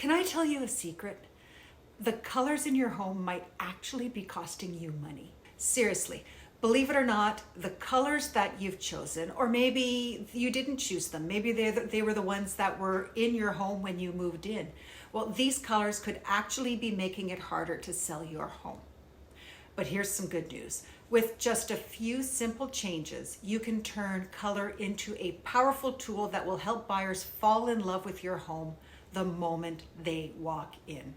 Can I tell you a secret? The colors in your home might actually be costing you money. Seriously, believe it or not, the colors that you've chosen, or maybe you didn't choose them, maybe they were the ones that were in your home when you moved in. Well, these colors could actually be making it harder to sell your home. But here's some good news. With just a few simple changes, you can turn color into a powerful tool that will help buyers fall in love with your home the moment they walk in.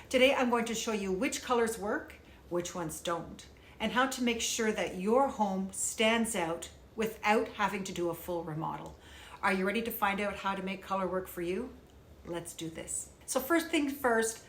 Today, I'm going to show you which colors work, which ones don't, and how to make sure that your home stands out without having to do a full remodel. Are you ready to find out how to make color work for you? Let's do this. So first things first,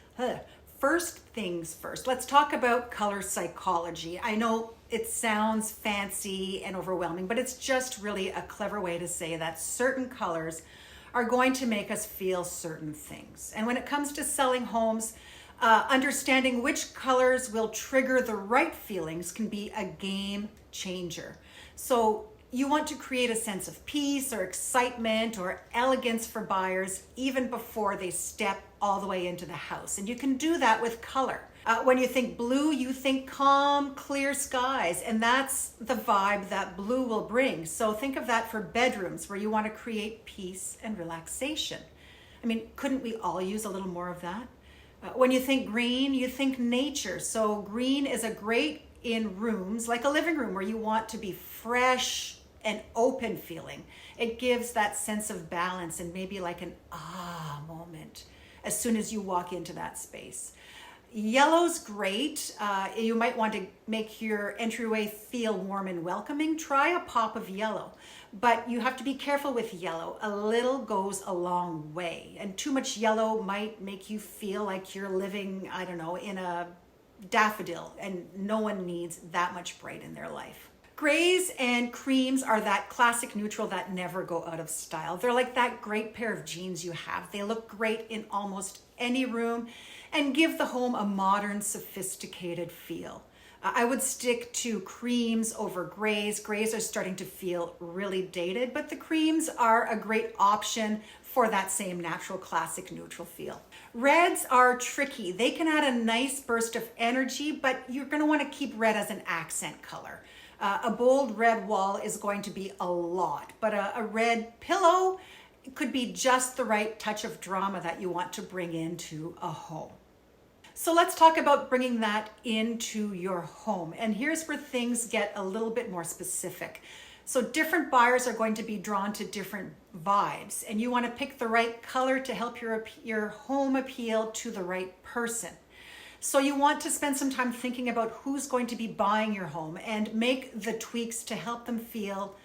let's talk about color psychology. I know it sounds fancy and overwhelming, but it's just really a clever way to say that certain colors are going to make us feel certain things. And when it comes to selling homes, understanding which colors will trigger the right feelings can be a game changer. So you want to create a sense of peace or excitement or elegance for buyers even before they step all the way into the house. And you can do that with color. When you think blue, you think calm, clear skies, and that's the vibe that blue will bring. So think of that for bedrooms where you want to create peace and relaxation. I mean, couldn't we all use a little more of that? When you think green, you think nature. So green is a great in rooms like a living room where you want to be fresh and open feeling. It gives that sense of balance and maybe like an moment as soon as you walk into that space. Yellow's great. You might want to make your entryway feel warm and welcoming. Try a pop of yellow, but you have to be careful with yellow. A little goes a long way, and too much yellow might make you feel like you're living, I don't know, in a daffodil, and no one needs that much bright in their life. Grays and creams are that classic neutral that never go out of style. They're like that great pair of jeans you have. They look great in almost any room and give the home a modern, sophisticated feel. I would stick to creams over grays. Grays are starting to feel really dated, but the creams are a great option for that same natural classic neutral feel. Reds are tricky. They can add a nice burst of energy, but you're going to want to keep red as an accent color. A bold red wall is going to be a lot, but a red pillow could be just the right touch of drama that you want to bring into a home. So let's talk about bringing that into your home. And here's where things get a little bit more specific. So different buyers are going to be drawn to different vibes, and you want to pick the right color to help your home appeal to the right person. So you want to spend some time thinking about who's going to be buying your home and make the tweaks to help them feel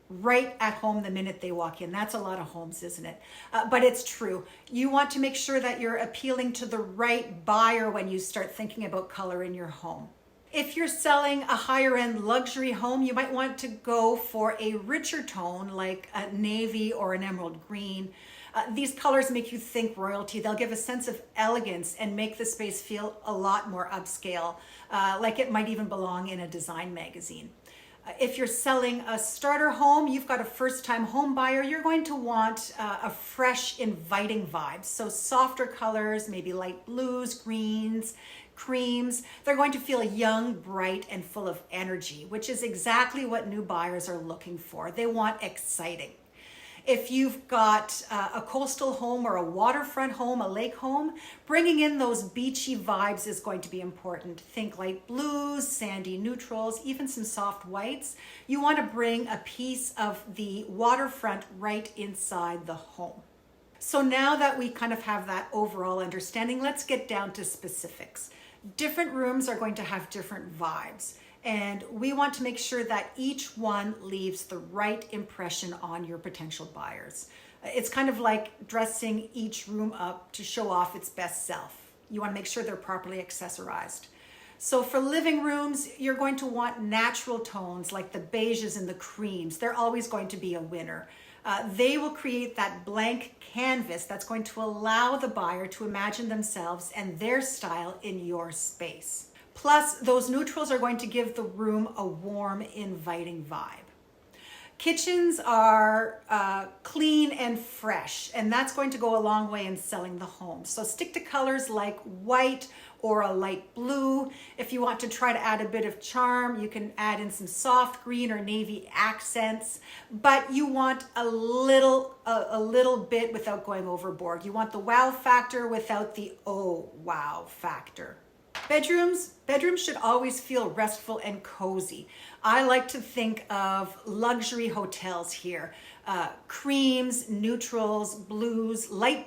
right at home the minute they walk in. That's a lot of homes, isn't it? But it's true. You want to make sure that you're appealing to the right buyer when you start thinking about color in your home. If you're selling a higher end luxury home, you might want to go for a richer tone like a navy or an emerald green. These colors make you think royalty. They'll give a sense of elegance and make the space feel a lot more upscale, like it might even belong in a design magazine. If you're selling a starter home, you've got a first-time home buyer, you're going to want a fresh, inviting vibe. So softer colors, maybe light blues, greens, creams. They're going to feel young, bright, and full of energy, which is exactly what new buyers are looking for. They want exciting. If you've got a coastal home or a waterfront home, a lake home, bringing in those beachy vibes is going to be important. Think light blues, sandy neutrals, even some soft whites. You want to bring a piece of the waterfront right inside the home. So now that we kind of have that overall understanding, let's get down to specifics. Different rooms are going to have different vibes, and we want to make sure that each one leaves the right impression on your potential buyers. It's kind of like dressing each room up to show off its best self. You want to make sure they're properly accessorized. So for living rooms, you're going to want natural tones like the beiges and the creams. They're always going to be a winner. They will create that blank canvas that's going to allow the buyer to imagine themselves and their style in your space. Plus, those neutrals are going to give the room a warm, inviting vibe. Kitchens are clean and fresh, and that's going to go a long way in selling the home. So stick to colors like white or a light blue. If you want to try to add a bit of charm, you can add in some soft green or navy accents, but you want a little bit without going overboard. You want the wow factor without the oh wow factor. Bedrooms should always feel restful and cozy. I like to think of luxury hotels here. Creams, neutrals, blues, light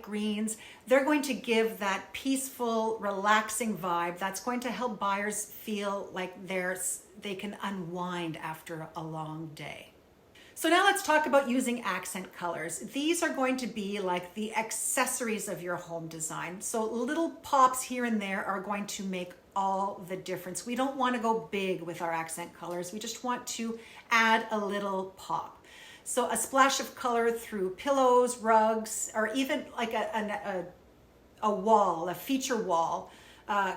greens. They're going to give that peaceful, relaxing vibe that's going to help buyers feel like they can unwind after a long day. So now let's talk about using accent colors. These are going to be like the accessories of your home design. So little pops here and there are going to make all the difference. We don't want to go big with our accent colors. We just want to add a little pop. So a splash of color through pillows, rugs, or even like a wall, a feature wall,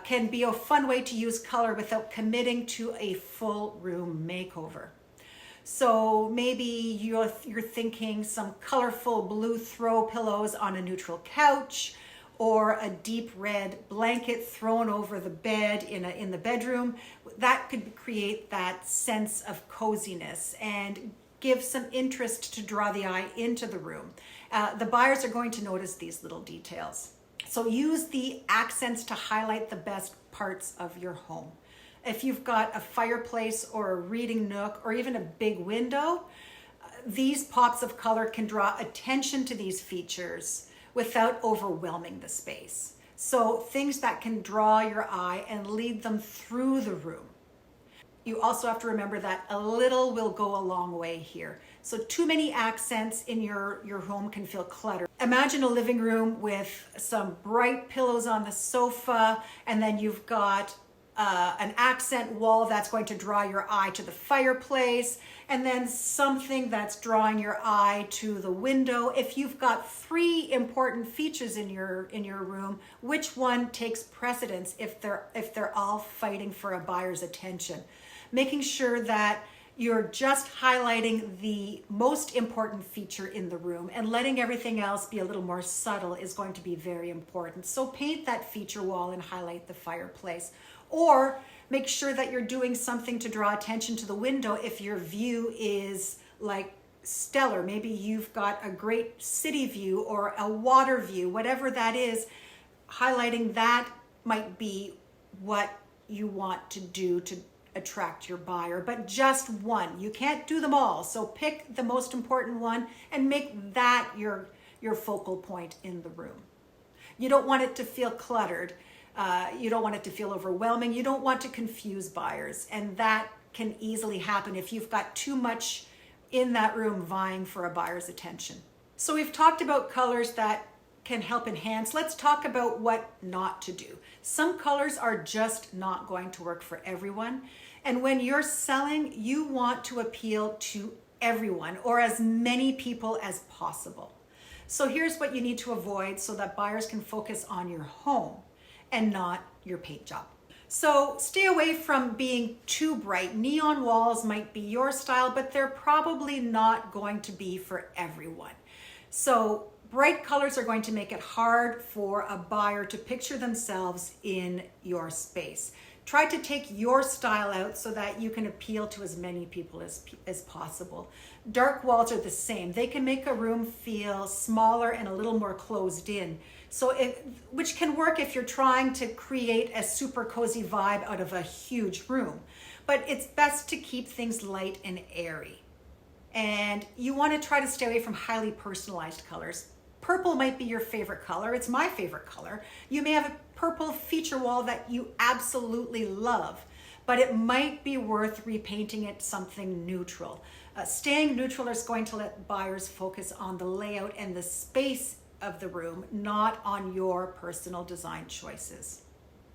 can be a fun way to use color without committing to a full room makeover. So maybe you're thinking some colorful blue throw pillows on a neutral couch, or a deep red blanket thrown over the bed in the bedroom. That could create that sense of coziness and give some interest to draw the eye into the room. The buyers are going to notice these little details. So use the accents to highlight the best parts of your home. If you've got a fireplace or a reading nook or even a big window, these pops of color can draw attention to these features without overwhelming the space. So things that can draw your eye and lead them through the room. You also have to remember that a little will go a long way here. So too many accents in your home can feel cluttered. Imagine a living room with some bright pillows on the sofa, and then you've got an accent wall that's going to draw your eye to the fireplace, and then something that's drawing your eye to the window. If you've got three important features in your room, which one takes precedence if they're all fighting for a buyer's attention? Making sure that you're just highlighting the most important feature in the room and letting everything else be a little more subtle is going to be very important. So paint that feature wall and highlight the fireplace. Or make sure that you're doing something to draw attention to the window if your view is like stellar. Maybe you've got a great city view or a water view, whatever that is. Highlighting that might be what you want to do to attract your buyer, but just one. You can't do them all. So pick the most important one and make that your focal point in the room. You don't want it to feel cluttered. You don't want it to feel overwhelming. You don't want to confuse buyers. And that can easily happen if you've got too much in that room vying for a buyer's attention. So we've talked about colors that can help enhance. Let's talk about what not to do. Some colors are just not going to work for everyone. And when you're selling, you want to appeal to everyone or as many people as possible. So here's what you need to avoid so that buyers can focus on your home and not your paint job. So stay away from being too bright. Neon walls might be your style, but they're probably not going to be for everyone. So bright colors are going to make it hard for a buyer to picture themselves in your space. Try to take your style out so that you can appeal to as many people as possible. Dark walls are the same. They can make a room feel smaller and a little more closed in. Which can work if you're trying to create a super cozy vibe out of a huge room. But it's best to keep things light and airy. And you want to try to stay away from highly personalized colors. Purple might be your favorite color. It's my favorite color. You may have a purple feature wall that you absolutely love, but it might be worth repainting it something neutral. Staying neutral is going to let buyers focus on the layout and the space of the room, not on your personal design choices.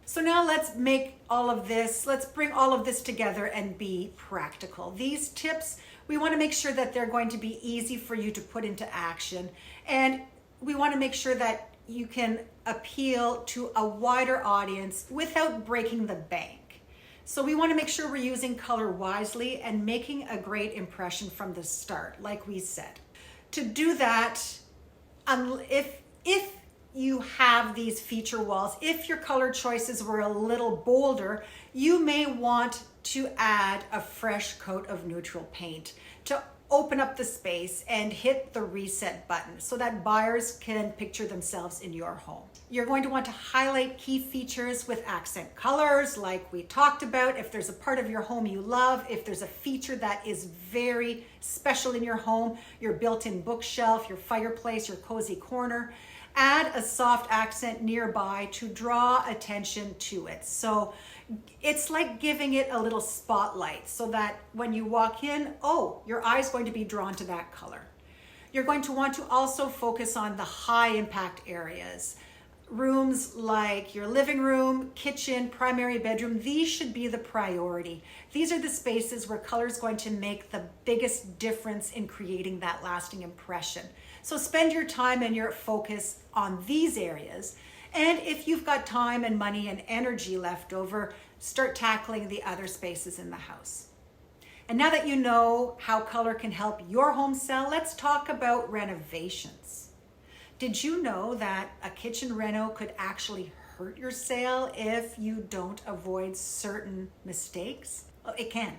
So now let's bring all of this together and be practical. These tips, we want to make sure that they're going to be easy for you to put into action. And we want to make sure that you can appeal to a wider audience without breaking the bank. So we want to make sure we're using color wisely and making a great impression from the start, like we said. To do that, if you have these feature walls, if your color choices were a little bolder, you may want to add a fresh coat of neutral paint to open up the space and hit the reset button so that buyers can picture themselves in your home. You're going to want to highlight key features with accent colors like we talked about. If there's a part of your home you love, if there's a feature that is very special in your home, your built-in bookshelf, your fireplace, your cozy corner, add a soft accent nearby to draw attention to it. So it's like giving it a little spotlight so that when you walk in, oh, your eye's going to be drawn to that color. You're going to want to also focus on the high impact areas. Rooms like your living room, kitchen, primary bedroom, these should be the priority. These are the spaces where color is going to make the biggest difference in creating that lasting impression. So spend your time and your focus on these areas. And if you've got time and money and energy left over, start tackling the other spaces in the house. And now that you know how color can help your home sell, let's talk about renovations. Did you know that a kitchen reno could actually hurt your sale if you don't avoid certain mistakes? Oh, it can.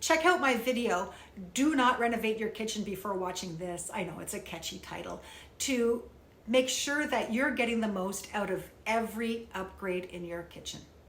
Check out my video, Do Not Renovate Your Kitchen Before Watching This. I know it's a catchy title. To make sure that you're getting the most out of every upgrade in your kitchen.